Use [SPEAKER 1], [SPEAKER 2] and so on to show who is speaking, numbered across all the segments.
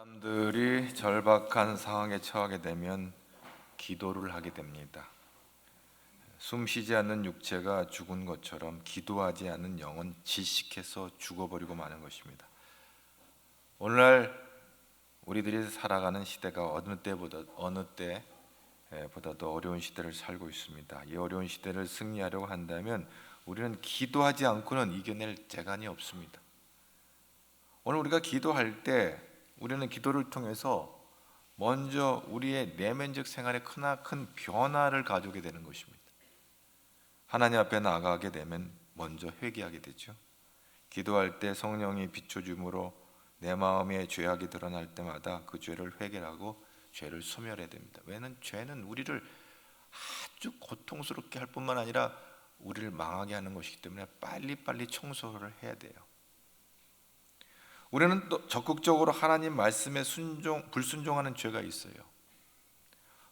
[SPEAKER 1] 사람들이 절박한 상황에 처하게 되면 기도를 하게 됩니다. 숨 쉬지 않는 육체가 죽은 것처럼 기도하지 않는 영은 질식해서 죽어버리고 마는 것입니다. 오늘날 우리들이 살아가는 시대가 어느 때보다도 어려운 시대를 살고 있습니다. 이 어려운 시대를 승리하려고 한다면 우리는 기도하지 않고는 이겨낼 재간이 없습니다. 오늘 우리가 기도할 때 우리는 기도를 통해서 먼저 우리의 내면적 생활에 크나큰 변화를 가져오게 되는 것입니다. 하나님 앞에 나아가게 되면 먼저 회개하게 되죠. 기도할 때 성령이 비춰줌으로 내 마음에 죄악이 드러날 때마다 그 죄를 회개하고 죄를 소멸해야 됩니다. 왜냐하면 죄는 우리를 아주 고통스럽게 할 뿐만 아니라 우리를 망하게 하는 것이기 때문에 빨리빨리 청소를 해야 돼요. 우리는 또 적극적으로 하나님 말씀에 불순종하는 죄가 있어요.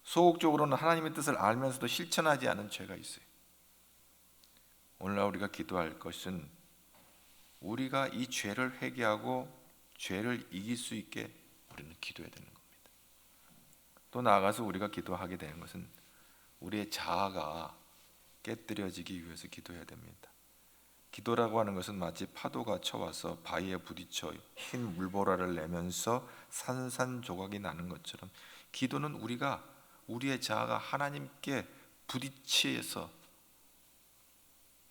[SPEAKER 1] 소극적으로는 하나님의 뜻을 알면서도 실천하지 않은 죄가 있어요. 오늘날 우리가 기도할 것은 우리가 이 죄를 회개하고 죄를 이길 수 있게 우리는 기도해야 되는 겁니다. 또 나아가서 우리가 기도하게 되는 것은 우리의 자아가 깨뜨려지기 위해서 기도해야 됩니다. 기도라고 하는 것은 마치 파도가 쳐와서 바위에 부딪혀 흰 물보라를 내면서 산산조각이 나는 것처럼 기도는 우리의 자아가 하나님께 부딪혀서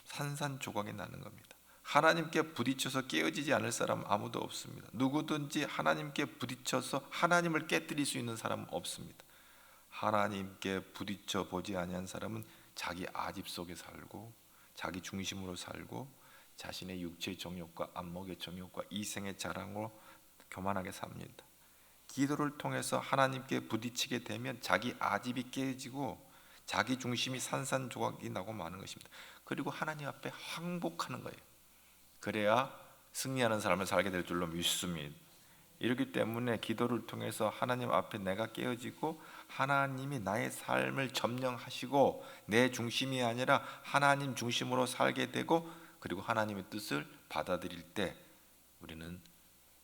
[SPEAKER 1] 산산조각이 나는 겁니다. 하나님께 부딪혀서 깨어지지 않을 사람 아무도 없습니다. 누구든지 하나님께 부딪혀서 하나님을 깨뜨릴 수 있는 사람은 없습니다. 하나님께 부딪혀 보지 아니한 사람은 자기 아집 속에 살고 자기 중심으로 살고 자신의 육체의 정욕과 안목의 정욕과 이생의 자랑으로 교만하게 삽니다. 기도를 통해서 하나님께 부딪히게 되면 자기 아집이 깨지고 자기 중심이 산산조각이 나고 마는 것입니다. 그리고 하나님 앞에 항복하는 거예요. 그래야 승리하는 삶을 살게 될 줄로 믿습니다. 이렇기 때문에 기도를 통해서 하나님 앞에 내가 깨어지고 하나님이 나의 삶을 점령하시고 내 중심이 아니라 하나님 중심으로 살게 되고 그리고 하나님의 뜻을 받아들일 때 우리는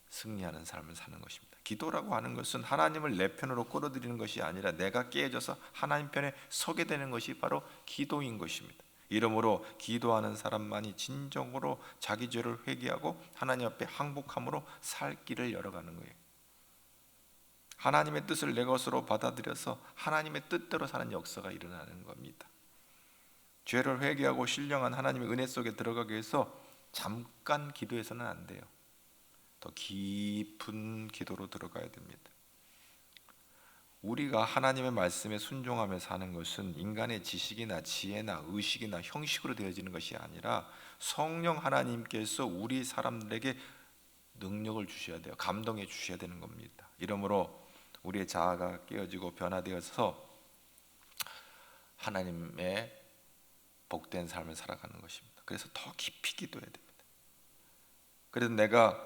[SPEAKER 1] 승리하는 삶을 사는 것입니다. 기도라고 하는 것은 하나님을 내 편으로 끌어들이는 것이 아니라 내가 깨어져서 하나님 편에 서게 되는 것이 바로 기도인 것입니다. 이러므로 기도하는 사람만이 진정으로 자기 죄를 회개하고 하나님 앞에 항복함으로 살 길을 열어가는 거예요. 하나님의 뜻을 내 것으로 받아들여서 하나님의 뜻대로 사는 역사가 일어나는 겁니다. 죄를 회개하고 신령한 하나님의 은혜 속에 들어가기 위해서 잠깐 기도해서는 안 돼요. 더 깊은 기도로 들어가야 됩니다. 우리가 하나님의 말씀에 순종하며 사는 것은 인간의 지식이나 지혜나 의식이나 형식으로 되어지는 것이 아니라 성령 하나님께서 우리 사람들에게 능력을 주셔야 돼요. 감동해 주셔야 되는 겁니다. 이러므로 우리의 자아가 깨어지고 변화되어서 하나님의 복된 삶을 살아가는 것입니다. 그래서 더 깊이 기도해야 됩니다. 그래서 내가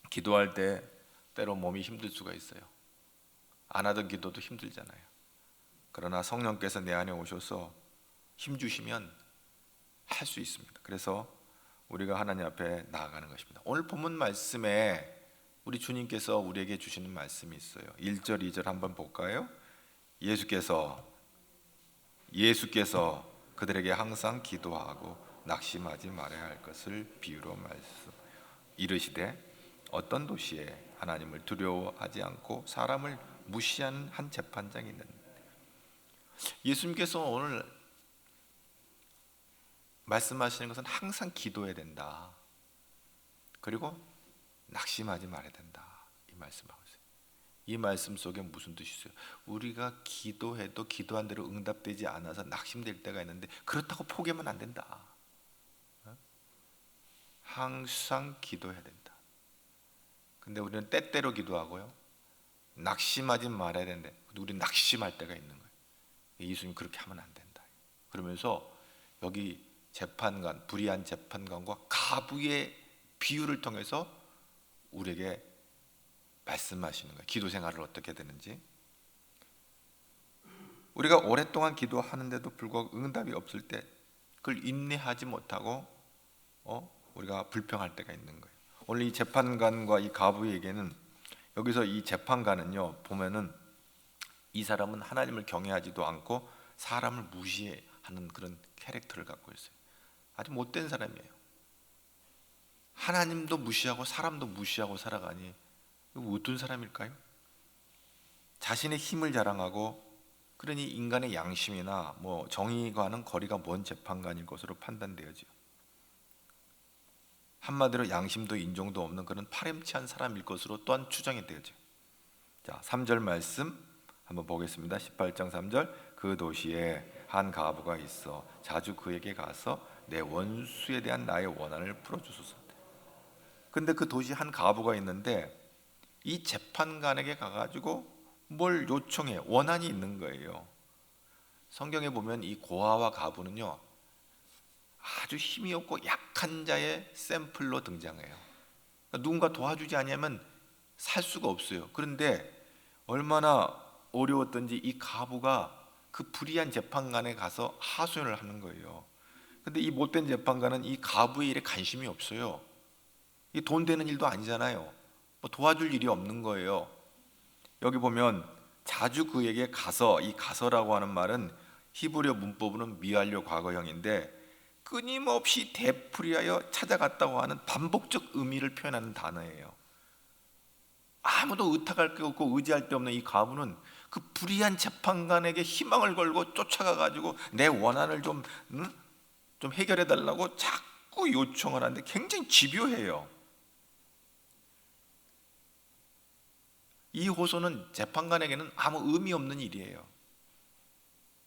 [SPEAKER 1] 기도할 때 때로 몸이 힘들 수가 있어요. 안 하던 기도도 힘들잖아요. 그러나 성령께서 내 안에 오셔서 힘 주시면 할 수 있습니다. 그래서 우리가 하나님 앞에 나아가는 것입니다. 오늘 본문 말씀에 우리 주님께서 우리에게 주시는 말씀이 있어요. 1절 2절 한번 볼까요? 예수께서 그들에게 항상 기도하고 낙심하지 말아야 할 것을 비유로 말씀 이르시되 어떤 도시에 하나님을 두려워하지 않고 사람을 무시하는 한 재판장이 있는데, 예수님께서 오늘 말씀하시는 것은 항상 기도해야 된다. 그리고 낙심하지 말아야 된다. 이 말씀하고 있어요. 이 말씀 속에 무슨 뜻이 있어요? 우리가 기도해도 기도한 대로 응답되지 않아서 낙심될 때가 있는데 그렇다고 포기하면 안 된다. 항상 기도해야 된다. 근데 우리는 때때로 기도하고요, 낙심하지 말아야 되는데 우리 낙심할 때가 있는 거예요. 예수님 그렇게 하면 안 된다. 그러면서 여기 재판관, 불의한 재판관과 가부의 비유를 통해서 우리에게 말씀하시는 거예요. 기도 생활을 어떻게 되는지. 우리가 오랫동안 기도하는데도 불구하고 응답이 없을 때 그걸 인내하지 못하고 우리가 불평할 때가 있는 거예요. 오늘 이 재판관과 이 가부에게는 여기서 이 재판관은요 보면은 이 사람은 하나님을 경외하지도 않고 사람을 무시하는 그런 캐릭터를 갖고 있어요. 아주 못된 사람이에요. 하나님도 무시하고 사람도 무시하고 살아가니 이거 어떤 사람일까요? 자신의 힘을 자랑하고, 그러니 인간의 양심이나 뭐 정의와는 거리가 먼 재판관일 것으로 판단되어지요. 한마디로 양심도 인정도 없는 그런 파렴치한 사람일 것으로 또한 추정이 되어져요. 자, 3절 말씀 한번 보겠습니다. 18장 3절. 그 도시에 한 과부가 있어 자주 그에게 가서 내 원수에 대한 나의 원한을 풀어주소서. 근데 그 도시에 한 과부가 있는데 이 재판관에게 가가지고 뭘 요청해? 원한이 있는 거예요. 성경에 보면 이 고아와 과부는요 아주 힘이 없고 약한 자의 샘플로 등장해요. 그러니까 누군가 도와주지 않으면 살 수가 없어요. 그런데 얼마나 어려웠던지 이 과부가 그 불의한 재판관에 가서 하소연을 하는 거예요. 근데 이 못된 재판관은 이 과부의 일에 관심이 없어요. 이 돈 되는 일도 아니잖아요. 뭐 도와줄 일이 없는 거예요. 여기 보면 자주 그에게 가서, 이 가서라고 하는 말은 히브리어 문법으로는 미완료 과거형인데 끊임없이 되풀이하여 찾아갔다고 하는 반복적 의미를 표현하는 단어예요. 아무도 의탁할 게 없고 의지할 데 없는 이 과부는 그 불의한 재판관에게 희망을 걸고 쫓아가 가지고 내 원한을 좀 해결해 달라고 자꾸 요청을 하는데 굉장히 집요해요. 이 호소는 재판관에게는 아무 의미 없는 일이에요.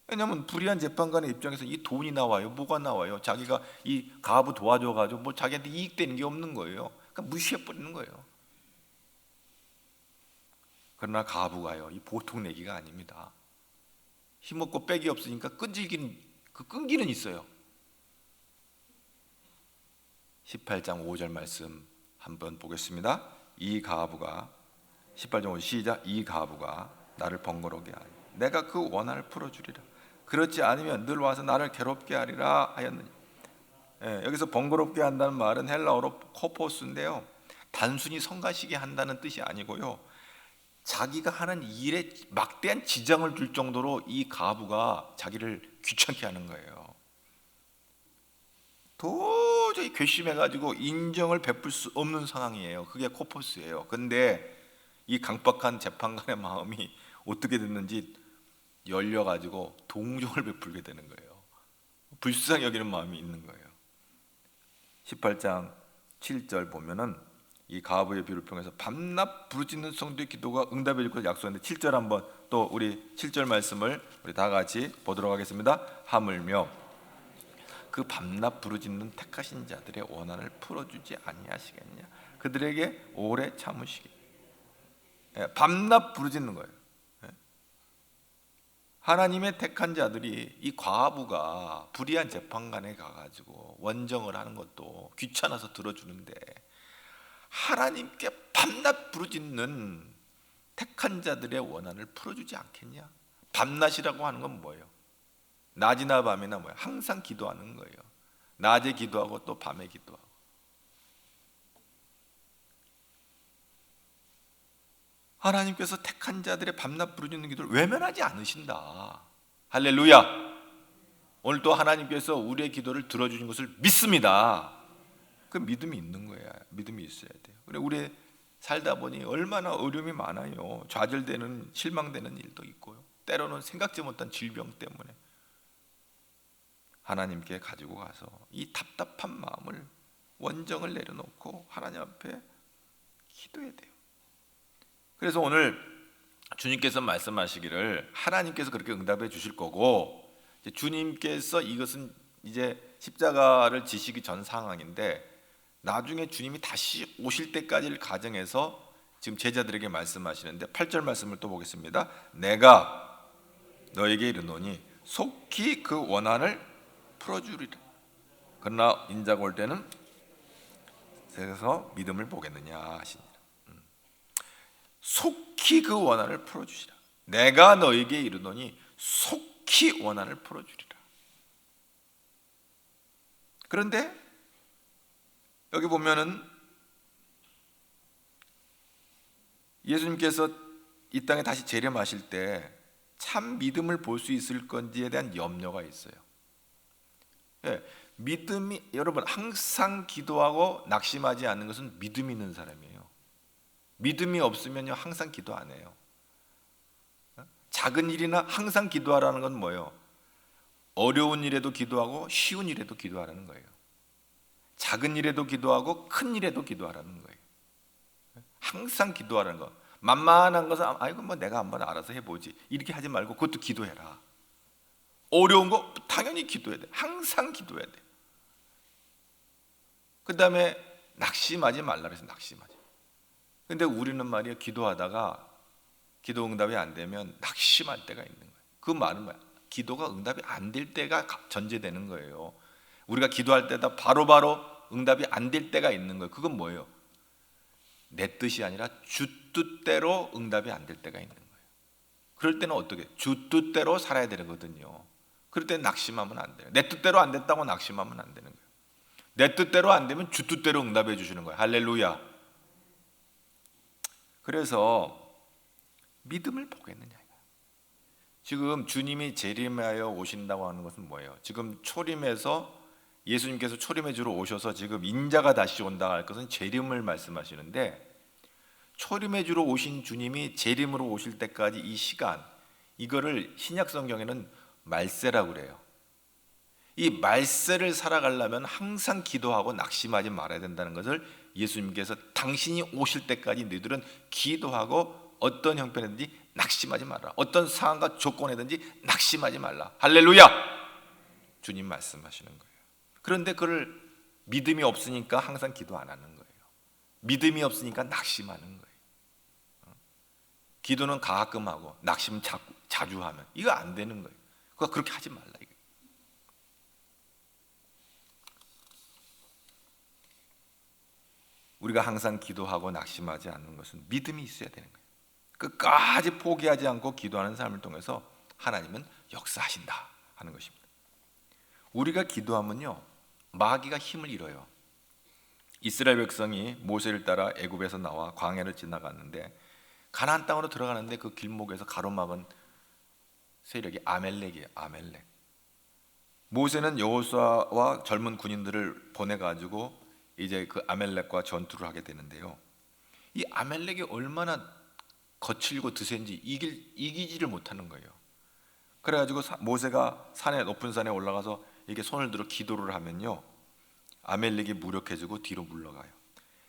[SPEAKER 1] 왜냐하면 불의한 재판관의 입장에서 이 돈이 나와요? 뭐가 나와요? 자기가 이 과부 도와줘가지고 뭐 자기한테 이익되는 게 없는 거예요. 그러니까 무시해버리는 거예요. 그러나 과부가요, 이 보통 내기가 아닙니다. 힘없고 빽이 없으니까 끈기는 있어요. 18장 5절 말씀 한번 보겠습니다. 이 과부가 18장 5절 시작. 이 과부가 나를 번거롭게 하니 내가 그 원한을 풀어주리라. 그렇지 않으면 늘 와서 나를 괴롭게 하리라 하였느니. 여기서 번거롭게 한다는 말은 헬라어로 코포스인데요, 단순히 성가시게 한다는 뜻이 아니고요, 자기가 하는 일에 막대한 지장을 줄 정도로 이 과부가 자기를 귀찮게 하는 거예요. 도저히 괘씸해가지고 인정을 베풀 수 없는 상황이에요. 그게 코포스예요. 근데 이 강박한 재판관의 마음이 어떻게 됐는지 열려가지고 동정을 베풀게 되는 거예요. 불쌍히 여기는 마음이 있는 거예요. 18장 7절 보면은 이 과부의 비를 통해서 밤낮 부르짖는 성도의 기도가 응답해 줄 것을 약속했는데 7절 한번 또 우리 7절 말씀을 우리 다 같이 보도록 하겠습니다. 하물며 그 밤낮 부르짖는 택하신 자들의 원한을 풀어주지 아니하시겠냐. 그들에게 오래 참으시기. 밤낮 부르짖는 거예요. 하나님의 택한 자들이 이 과부가 불의한 재판관에 가가지고 원정을 하는 것도 귀찮아서 들어주는데 하나님께 밤낮 부르짖는 택한 자들의 원한을 풀어주지 않겠냐? 밤낮이라고 하는 건 뭐예요? 낮이나 밤이나 뭐예요? 항상 기도하는 거예요. 낮에 기도하고 또 밤에 기도하고. 하나님께서 택한 자들의 밤낮 부르짖는 기도를 외면하지 않으신다. 할렐루야. 오늘 또 하나님께서 우리의 기도를 들어주신 것을 믿습니다. 그 믿음이 있는 거야. 믿음이 있어야 돼요. 그래, 우리 살다 보니 얼마나 어려움이 많아요. 좌절되는, 실망되는 일도 있고요. 때로는 생각지 못한 질병 때문에 하나님께 가지고 가서 이 답답한 마음을, 원정을 내려놓고 하나님 앞에 기도해야 돼요. 그래서 오늘 주님께서 말씀하시기를 하나님께서 그렇게 응답해 주실 거고, 주님께서 이것은 이제 십자가를 지시기 전 상황인데 나중에 주님이 다시 오실 때까지를 가정해서 지금 제자들에게 말씀하시는데 8절 말씀을 또 보겠습니다. 내가 너에게 이르노니 속히 그 원한을 풀어주리라. 그러나 인자가 올 때는 그래서 믿음을 보겠느냐 하시니라. 속히 그 원한을 풀어주시라. 내가 너에게 이르노니 속히 원한을 풀어주리라. 그런데 여기 보면은 예수님께서 이 땅에 다시 재림하실 때 참 믿음을 볼 수 있을 건지에 대한 염려가 있어요. 예, 믿음이, 여러분, 항상 기도하고 낙심하지 않는 것은 믿음 있는 사람이에요. 믿음이 없으면요 항상 기도 안 해요. 작은 일이나 항상 기도하라는 건 뭐예요? 어려운 일에도 기도하고 쉬운 일에도 기도하라는 거예요. 작은 일에도 기도하고 큰 일에도 기도하라는 거예요. 항상 기도하라는 거. 만만한 것은 아이고 뭐 내가 한번 알아서 해보지 이렇게 하지 말고 그것도 기도해라. 어려운 거 당연히 기도해야 돼. 항상 기도해야 돼. 그 다음에 낙심하지 말라 그래서 낙심하지. 근데 우리는 말이야 기도하다가 기도 응답이 안 되면 낙심할 때가 있는 거예요. 그 말은 뭐야? 기도가 응답이 안 될 때가 전제되는 거예요. 우리가 기도할 때다 바로바로 응답이 안 될 때가 있는 거예요. 그건 뭐예요? 내 뜻이 아니라 주 뜻대로 응답이 안 될 때가 있는 거예요. 그럴 때는 어떻게? 주 뜻대로 살아야 되거든요. 그럴 때는 낙심하면 안 돼요. 내 뜻대로 안 됐다고 낙심하면 안 되는 거예요. 내 뜻대로 안 되면 주 뜻대로 응답해 주시는 거예요. 할렐루야. 그래서 믿음을 보겠느냐. 지금 주님이 재림하여 오신다고 하는 것은 뭐예요? 지금 초림에서 예수님께서 초림의 주로 오셔서 지금 인자가 다시 온다 할 것은 재림을 말씀하시는데, 초림의 주로 오신 주님이 재림으로 오실 때까지 이 시간, 이거를 신약 성경에는 말세라고 그래요. 이 말세를 살아가려면 항상 기도하고 낙심하지 말아야 된다는 것을 예수님께서 당신이 오실 때까지 너희들은 기도하고 어떤 형편이든지 낙심하지 말라. 어떤 상황과 조건이든지 낙심하지 말라. 할렐루야! 주님 말씀하시는 거예요. 그런데 그걸 믿음이 없으니까 항상 기도 안 하는 거예요. 믿음이 없으니까 낙심하는 거예요. 기도는 가끔 하고 낙심은 자주 하면 이거 안 되는 거예요. 그러니까 그렇게 하지 말라. 우리가 항상 기도하고 낙심하지 않는 것은 믿음이 있어야 되는 거예요. 끝까지 포기하지 않고 기도하는 삶을 통해서 하나님은 역사하신다 하는 것입니다. 우리가 기도하면요 마귀가 힘을 잃어요. 이스라엘 백성이 모세를 따라 애굽에서 나와 광야를 지나갔는데 가나안 땅으로 들어가는데 그 길목에서 가로막은 세력이 아멜렉이에요. 아멜렉. 모세는 여호수아와 젊은 군인들을 보내가지고 이제 그 아멜렉과 전투를 하게 되는데요, 이 아멜렉이 얼마나 거칠고 드센지 이기지를 못하는 거예요. 그래가지고 모세가 높은 산에 올라가서 이렇게 손을 들어 기도를 하면요 아멜렉이 무력해지고 뒤로 물러가요.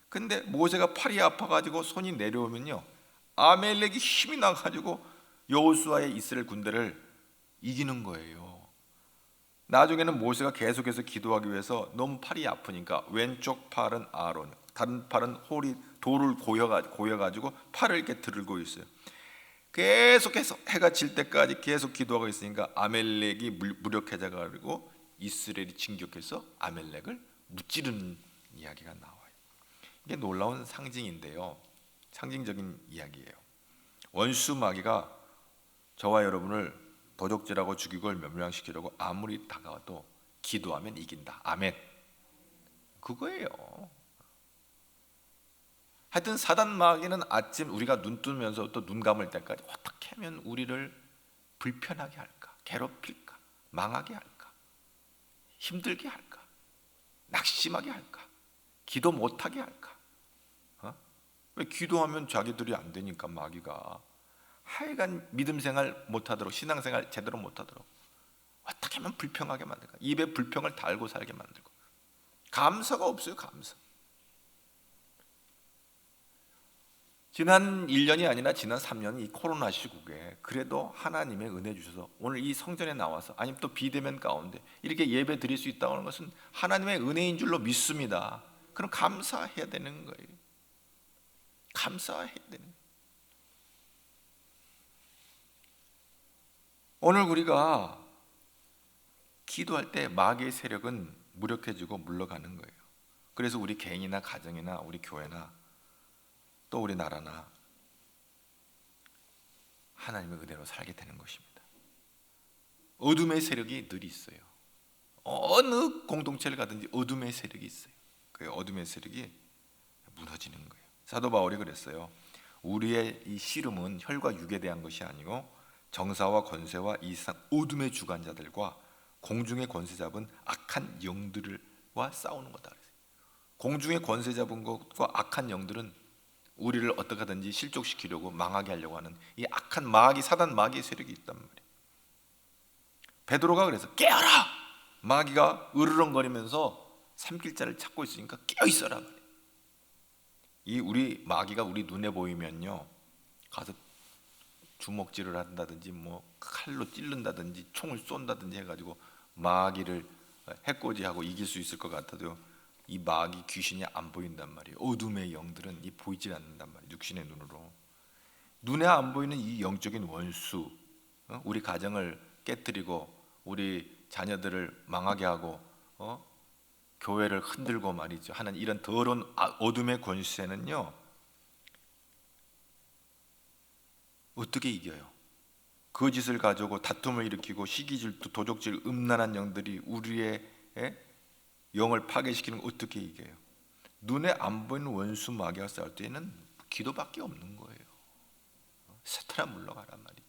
[SPEAKER 1] 근데 모세가 팔이 아파가지고 손이 내려오면요 아멜렉이 힘이 나가지고 여호수아의 이스라엘 군대를 이기는 거예요. 나중에는 모세가 계속해서 기도하기 위해서 너무 팔이 아프니까 왼쪽 팔은 아론, 다른 팔은 홀이 돌을 고여가지고 팔을 이렇게 들고 있어요. 계속해서 해가 질 때까지 계속 기도하고 있으니까 아멜렉이 무력해져가지고 이스라엘이 진격해서 아멜렉을 무찌르는 이야기가 나와요. 이게 놀라운 상징인데요, 상징적인 이야기예요. 원수 마귀가 저와 여러분을 도적질하고 죽이고 멸망시키려고 아무리 다가와도 기도하면 이긴다. 아멘. 그거예요. 하여튼 사단 마귀는 아침 우리가 눈 뜨면서 또 눈 감을 때까지 어떻게 하면 우리를 불편하게 할까, 괴롭힐까, 망하게 할까, 힘들게 할까, 낙심하게 할까, 기도 못하게 할까. 왜 기도하면 자기들이 안 되니까 마귀가 하여간 믿음 생활 못하도록, 신앙 생활 제대로 못하도록 어떻게 하면 불평하게 만들까, 입에 불평을 달고 살게 만들고, 감사가 없어요. 감사. 지난 1년이 아니라 지난 3년 이 코로나 시국에 그래도 하나님의 은혜 주셔서 오늘 이 성전에 나와서, 아니면 또 비대면 가운데 이렇게 예배 드릴 수 있다는 것은 하나님의 은혜인 줄로 믿습니다. 그럼 감사해야 되는 거예요. 감사해야 되는 거예요. 오늘 우리가 기도할 때 마귀의 세력은 무력해지고 물러가는 거예요. 그래서 우리 개인이나 가정이나 우리 교회나 또 우리 나라나 하나님의 은혜로 살게 되는 것입니다. 어둠의 세력이 늘 있어요. 어느 공동체를 가든지 어둠의 세력이 있어요. 그 어둠의 세력이 무너지는 거예요. 사도 바울이 그랬어요. 우리의 이 씨름은 혈과 육에 대한 것이 아니고 정사와 권세와 이 세상 어둠의 주관자들과 공중의 권세 잡은 악한 영들과 싸우는 거다. 공중의 권세 잡은 것과 악한 영들은 우리를 어떻게 하든지 실족시키려고 망하게 하려고 하는 이 악한 마귀, 사단 마귀의 세력이 있단 말이에요. 베드로가 그래서 깨어라! 마귀가 으르렁거리면서 삼킬자를 찾고 있으니까 깨어 있어라. 이 우리 마귀가 우리 눈에 보이면요, 가서 주먹질을 한다든지 뭐 칼로 찔른다든지 총을 쏜다든지 해가지고 마귀를 해코지하고 이길 수 있을 것 같아도 이 마귀 귀신이 안 보인단 말이에요. 어둠의 영들은 이 보이질 않는단 말이에요. 육신의 눈으로. 눈에 안 보이는 이 영적인 원수, 우리 가정을 깨뜨리고 우리 자녀들을 망하게 하고 교회를 흔들고 말이죠 하는 이런 더러운 어둠의 권세는요, 어떻게 이겨요? 거짓을 가지고 다툼을 일으키고 시기질투, 도적질, 음란한 영들이 우리의 영을 파괴시키는 거 어떻게 이겨요? 눈에 안 보이는 원수 마귀와 싸울 때는 기도밖에 없는 거예요. 사탄아 물러가란 말이에요.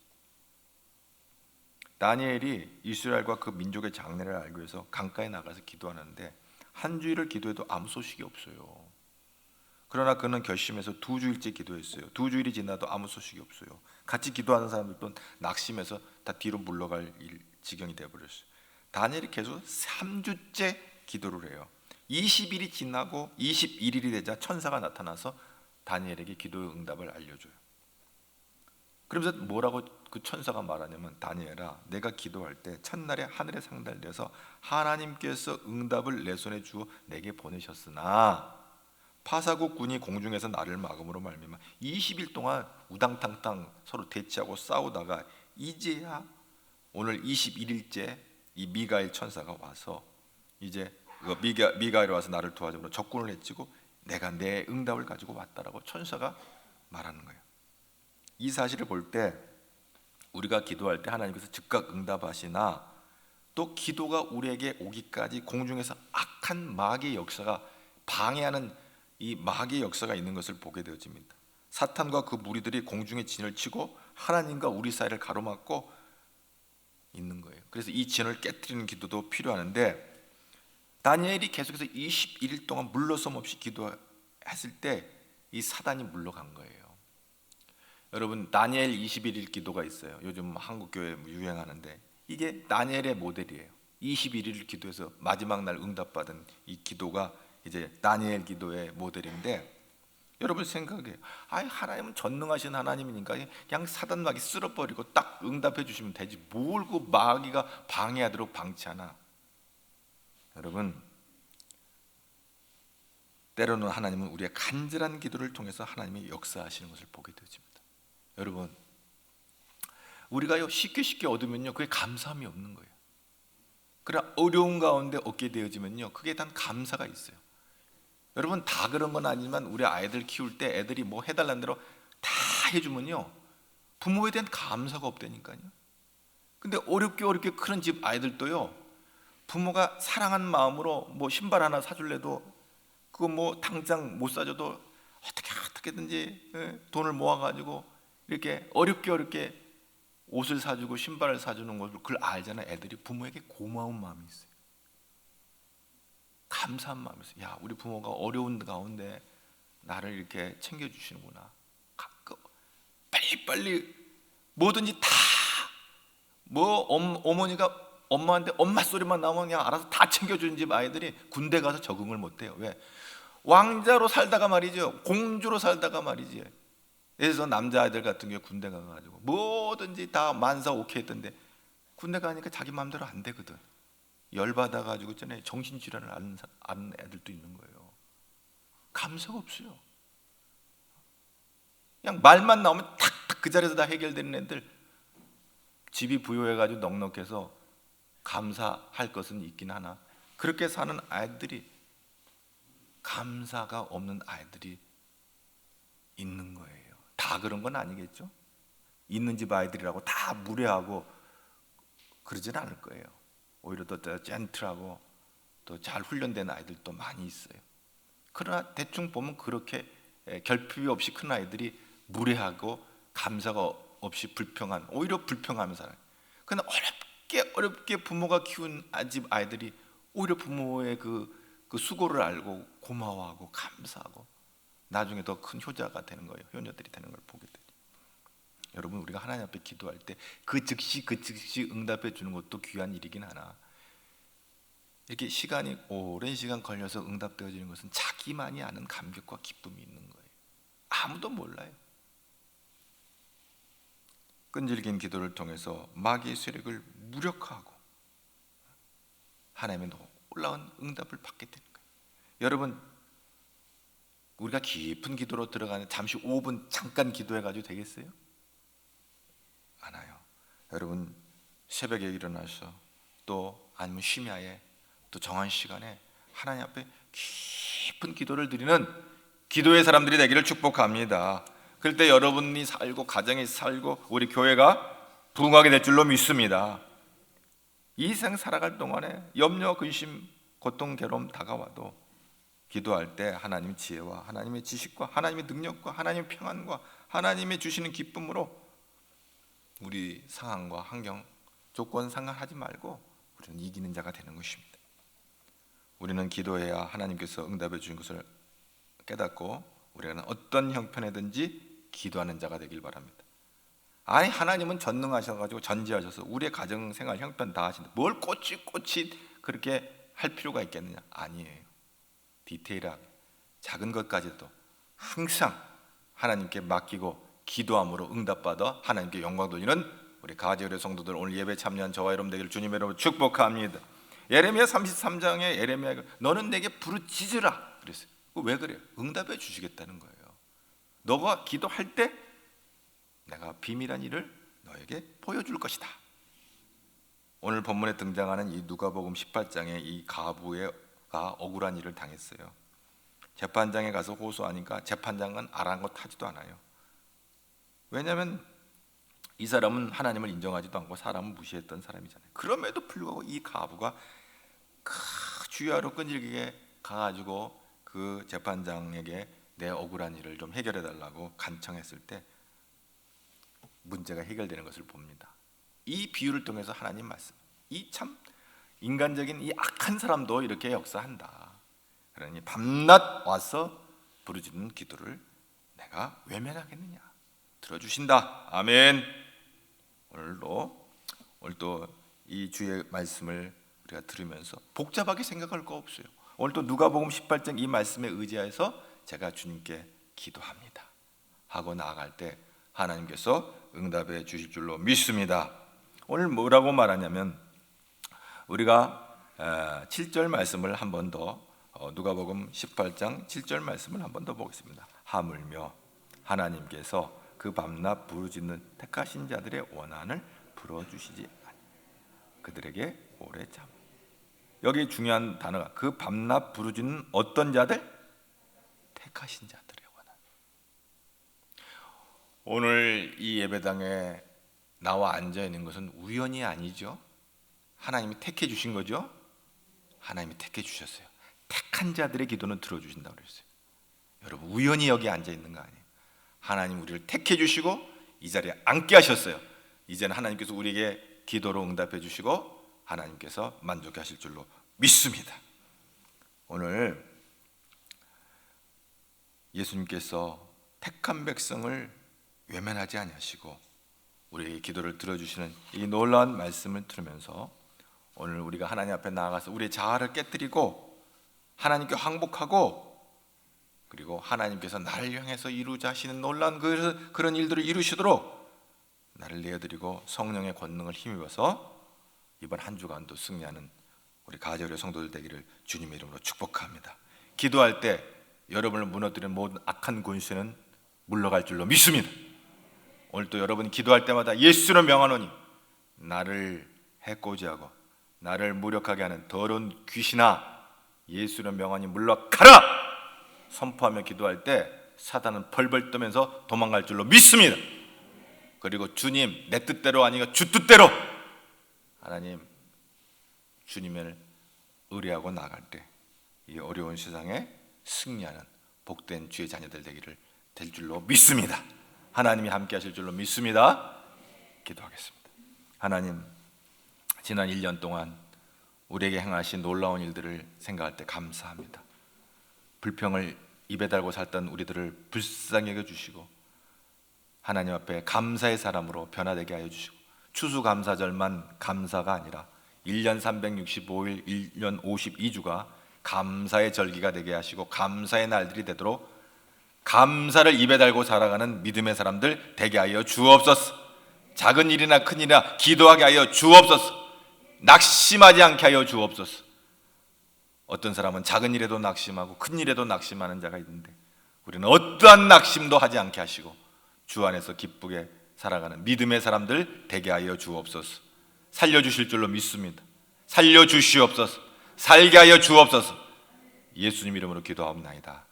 [SPEAKER 1] 다니엘이 이스라엘과 그 민족의 장래를 알기 위해서 강가에 나가서 기도하는데 한 주일을 기도해도 아무 소식이 없어요. 그러나 그는 결심해서 2주일째 기도했어요. 2주일이 지나도 아무 소식이 없어요. 같이 기도하는 사람들도 낙심해서 다 뒤로 물러갈 지경이 되어버렸어요. 다니엘이 계속 3주째 기도를 해요. 20일이 지나고 21일이 되자 천사가 나타나서 다니엘에게 기도의 응답을 알려줘요. 그러면서 뭐라고 그 천사가 말하냐면, 다니엘아, 내가 기도할 때 첫날에 하늘에 상달되어서 하나님께서 응답을 내 손에 주어 내게 보내셨으나 파사국 군이 공중에서 나를 막음으로 말미암아 20일 동안 우당탕탕 서로 대치하고 싸우다가 이제야 오늘 21일째 이 미가엘 천사가 와서 이제 미가엘이 와서 나를 도와주므로 적군을 해치고 내가 내 응답을 가지고 왔다라고 천사가 말하는 거예요. 이 사실을 볼 때 우리가 기도할 때 하나님께서 즉각 응답하시나 또 기도가 우리에게 오기까지 공중에서 악한 마귀의 역사가 방해하는 이 마귀의 역사가 있는 것을 보게 되어집니다. 사탄과 그 무리들이 공중에 진을 치고 하나님과 우리 사이를 가로막고 있는 거예요. 그래서 이 진을 깨트리는 기도도 필요하는데, 다니엘이 계속해서 21일 동안 물러섬 없이 기도했을 때 이 사단이 물러간 거예요. 여러분, 다니엘 21일 기도가 있어요. 요즘 한국 교회에 유행하는데 이게 다니엘의 모델이에요. 21일을 기도해서 마지막 날 응답받은 이 기도가 이제 다니엘 기도의 모델인데, 여러분 생각해요. 하나님은 전능하신 하나님이니까 그냥 사단 마귀 쓸어버리고 딱 응답해 주시면 되지, 뭘 그 마귀가 방해하도록 방치하나. 여러분, 때로는 하나님은 우리의 간절한 기도를 통해서 하나님이 역사하시는 것을 보게 되어집니다. 여러분, 우리가 쉽게 얻으면요, 그게 감사함이 없는 거예요. 그러나 어려운 가운데 얻게 되어지면요, 그게 단 감사가 있어요. 여러분, 다 그런 건 아니지만 우리 아이들 키울 때 애들이 뭐 해달라는 대로 다 해주면요, 부모에 대한 감사가 없다니까요. 근데 어렵게 크는 집 아이들도요, 부모가 사랑한 마음으로 뭐 신발 하나 사줄래도 그거 뭐 당장 못 사줘도 어떻게든지 돈을 모아가지고 이렇게 어렵게 옷을 사주고 신발을 사주는 것을 그걸 알잖아요. 애들이 부모에게 고마운 마음이 있어요. 감사한 마음이 있어요. 야, 우리 부모가 어려운 가운데 나를 이렇게 챙겨주시는구나. 빨리 뭐든지 다 뭐 어머니가 엄마한테 엄마 소리만 나오면 그냥 알아서 다 챙겨주는 집 아이들이 군대 가서 적응을 못해요. 왜? 왕자로 살다가 말이죠, 공주로 살다가 말이지. 그래서 남자아이들 같은 경우 군대 가가지고 뭐든지 다 만사 오케이 했던데 군대 가니까 자기 마음대로 안 되거든. 열받아가지고 전에 정신질환을 앓는 애들도 있는 거예요. 감사가 없어요. 그냥 말만 나오면 탁탁 그 자리에서 다 해결되는 애들, 집이 부유해가지고 넉넉해서 감사할 것은 있긴 하나 그렇게 사는 아이들이, 감사가 없는 아이들이 있는 거예요. 다 그런 건 아니겠죠? 있는 집 아이들이라고 다 무례하고 그러진 않을 거예요. 오히려 더 젠틀하고 더 잘 훈련된 아이들도 많이 있어요. 그러나 대충 보면 그렇게 결핍이 없이 큰 아이들이 무례하고 감사가 없이 불평한, 오히려 불평하는 사람. 그러나 어렵게 부모가 키운 집 아이들이 오히려 부모의 그 수고를 알고 고마워하고 감사하고 나중에 더 큰 효자가 되는 거예요. 효녀들이 되는 걸 보게 되죠. 여러분, 우리가 하나님 앞에 기도할 때 그 즉시 응답해 주는 것도 귀한 일이긴 하나, 이렇게 시간이 오랜 시간 걸려서 응답되어지는 것은 자기만이 아는 감격과 기쁨이 있는 거예요. 아무도 몰라요. 끈질긴 기도를 통해서 마귀의 세력을 무력화하고 하나님의 놀라운 응답을 받게 되는 거예요. 여러분, 우리가 깊은 기도로 들어가는 잠시 5분 잠깐 기도해가지고 되겠어요? 않아요. 여러분, 새벽에 일어나서 또 아니면 심야에 또 정한 시간에 하나님 앞에 깊은 기도를 드리는 기도의 사람들이 되기를 축복합니다. 그럴 때 여러분이 살고 가정이 살고 우리 교회가 부흥하게 될 줄로 믿습니다. 이 생 살아갈 동안에 염려, 근심, 고통, 괴로움 다가와도 기도할 때 하나님의 지혜와 하나님의 지식과 하나님의 능력과 하나님의 평안과 하나님의 주시는 기쁨으로 우리 상황과 환경, 조건 상관하지 말고 우리는 이기는 자가 되는 것입니다. 우리는 기도해야 하나님께서 응답해 주신 것을 깨닫고 우리는 어떤 형편에든지 기도하는 자가 되길 바랍니다. 아니, 하나님은 전능하셔가지고 전지하셔서 우리의 가정생활 형편 다 하시는데 뭘 꼬치 그렇게 할 필요가 있겠느냐? 아니에요. 디테일하게 작은 것까지도 항상 하나님께 맡기고 기도함으로 응답받아 하나님께 영광 돌리는 우리 가지의뢰 성도들, 오늘 예배 참여한 저와 여러분 되기를 주님 여러분 축복합니다. 예레미야 33장에 예레미야가 너는 내게 부르짖으라 그랬어요. 왜 그래요? 응답해 주시겠다는 거예요. 너가 기도할 때 내가 비밀한 일을 너에게 보여줄 것이다. 오늘 본문에 등장하는 이 누가복음 18장에 이 가부가 억울한 일을 당했어요. 재판장에 가서 호소하니까 재판장은 아랑곳하지도 않아요. 왜냐하면 이 사람은 하나님을 인정하지도 않고 사람을 무시했던 사람이잖아요. 그럼에도 불구하고 이 가부가 주야로 끈질기게 가가지고 그 재판장에게 내 억울한 일을 좀 해결해 달라고 간청했을 때 문제가 해결되는 것을 봅니다. 이 비유를 통해서 하나님 말씀, 이 참 인간적인 이 악한 사람도 이렇게 역사한다. 그러니 밤낮 와서 부르짖는 기도를 내가 외면하겠느냐? 들어주신다. 아멘. 오늘도 이 주의 말씀을 우리가 들으면서 복잡하게 생각할 거 없어요. 오늘도 누가복음 18장 이 말씀에 의지해서 제가 주님께 기도합니다 하고 나아갈 때 하나님께서 응답해 주실 줄로 믿습니다. 오늘 뭐라고 말하냐면 우리가 7절 말씀을 한 번 더, 누가복음 18장 7절 말씀을 한 번 더 보겠습니다. 하물며 하나님께서 그 밤낮 부르짖는 택하신 자들의 원한을 풀어주시지 그들에게 오래 참. 여기 중요한 단어가 그 밤낮 부르짖는 어떤 자들? 택하신 자들의 원한. 오늘 이 예배당에 나와 앉아 있는 것은 우연이 아니죠. 하나님이 택해 주신 거죠. 하나님이 택해 주셨어요. 택한 자들의 기도는 들어주신다고 그랬어요. 여러분, 우연히 여기 앉아 있는 거 아니에요. 하나님 우리를 택해 주시고 이 자리에 앉게 하셨어요. 이제는 하나님께서 우리에게 기도로 응답해 주시고 하나님께서 만족해 하실 줄로 믿습니다. 오늘 예수님께서 택한 백성을 외면하지 아니하시고 우리의 기도를 들어주시는 이 놀라운 말씀을 들으면서 오늘 우리가 하나님 앞에 나아가서 우리의 자아를 깨뜨리고 하나님께 항복하고 그리고 하나님께서 나를 향해서 이루자 하시는 놀라운 그런 일들을 이루시도록 나를 내어드리고 성령의 권능을 힘입어서 이번 한 주간도 승리하는 우리 가지의뢰 성도들 되기를 주님의 이름으로 축복합니다. 기도할 때 여러분을 무너뜨리는 모든 악한 권세는 물러갈 줄로 믿습니다. 오늘도 여러분이 기도할 때마다 예수로 명하노니 나를 해코지하고 나를 무력하게 하는 더러운 귀신아 예수로 명하니 물러가라! 선포하며 기도할 때 사단은 벌벌 떠면서 도망갈 줄로 믿습니다. 그리고 주님 내 뜻대로 아니고 주 뜻대로 하나님 주님을 의뢰하고 나갈 때 이 어려운 세상에 승리하는 복된 주의 자녀들 되기를 될 줄로 믿습니다. 하나님이 함께 하실 줄로 믿습니다. 기도하겠습니다. 하나님, 지난 1년 동안 우리에게 행하신 놀라운 일들을 생각할 때 감사합니다. 불평을 입에 달고 살던 우리들을 불쌍히 여겨주시고 하나님 앞에 감사의 사람으로 변화되게 하여 주시고, 추수감사절만 감사가 아니라 1년 365일 1년 52주가 감사의 절기가 되게 하시고 감사의 날들이 되도록 감사를 입에 달고 살아가는 믿음의 사람들 되게 하여 주옵소서. 작은 일이나 큰 일이나 기도하게 하여 주옵소서. 낙심하지 않게 하여 주옵소서. 어떤 사람은 작은 일에도 낙심하고 큰 일에도 낙심하는 자가 있는데 우리는 어떠한 낙심도 하지 않게 하시고 주 안에서 기쁘게 살아가는 믿음의 사람들 되게 하여 주옵소서. 살려주실 줄로 믿습니다. 살려주시옵소서. 살게 하여 주옵소서. 예수님 이름으로 기도하옵나이다.